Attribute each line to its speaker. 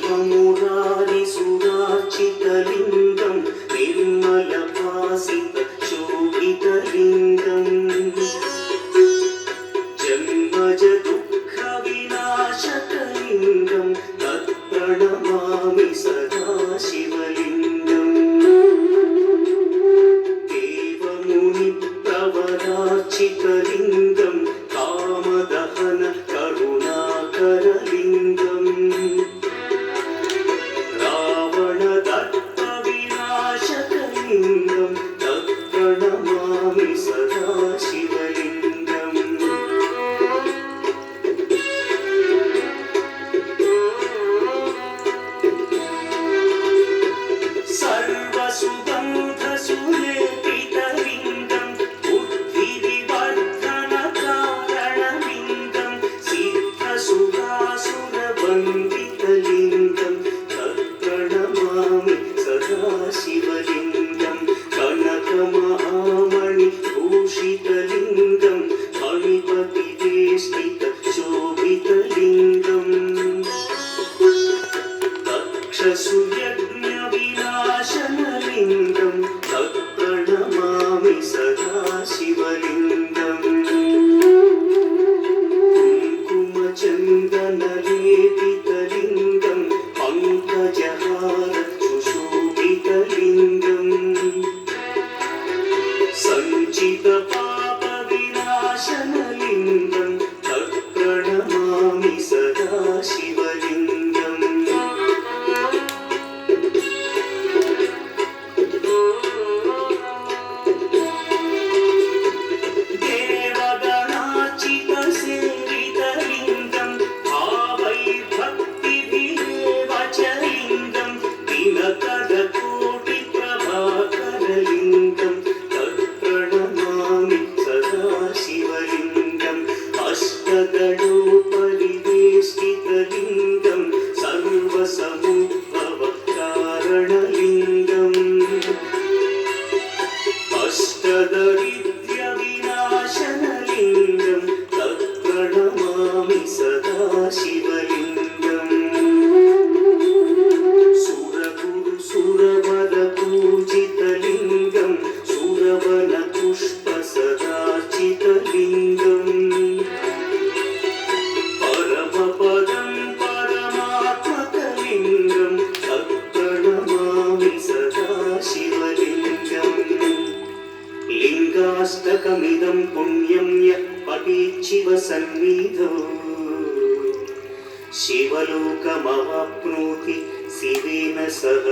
Speaker 1: निर्ममुरारिसुरार्चितलिङ्गं निर्मलभासितशोभितलिङ्गम् जन्मजदुःखविनाशकलिङ्गं तत्प्रणमामि सदा शिवलिङ्गम् देवमुनिप्रवरार्चितलिङ्गं कामदहन करुणाकरलिङ्गम् रावणदर्पविनाशकलिङ्गं तत्प्रणमामि सदा शिवलिङ्गम् सर्वसुगन्धसुलेपितलिङ्गं बुद्धिविवर्धनकारणलिङ्गं सिद्धसुरासुरवन्दितलिङ्गं तत्प्रणमामि सदा शिवलिङ्गं कनकमहामणिभूषितलिङ्गं मणिपतिवेष्टितशोभितलिङ्गम् तक्षसुयज्ञविनाशनलिङ्गं तत्प्रणमामि सदा शिवलिङ्गम् कुङ्कुमचन्दनलेपितलिङ्गं पङ्कजहार सुशोभितलिङ्गम् सञ्चितपापविनाशनलिङ्गं तत्प्रणमामि सदा शिवलिङ्गम् देवगणार्चितसेवितलिङ्गं भावैर्भक्तिभिरेव च लिङ्गं दिनकरकोटिप्रभाकरलिङ्गं तत्प्रणमामि सदा शिवलिङ्गम् अष्टदलोपरिवेष्टितलिङ्गं सर्वसमुद्भवकारणलिङ्गम् अष्टदरिद्र्यविनाशनलिङ्गं तत्प्रणमामि सदा शिवलिङ्गम् सुरगुरुसुरवरपूजितलिङ्गं सुरवनपुष्पसदार्चितलिङ्गम् परमपदं परमात्मकलिङ्गं तत्प्रणमामि सदा शिवलिङ्गम् लिङ्गाष्टकमिदं पुण्यं यः पठेत् शिवसन्निधौ शिवलोकमवाप्नोति शिवेन सह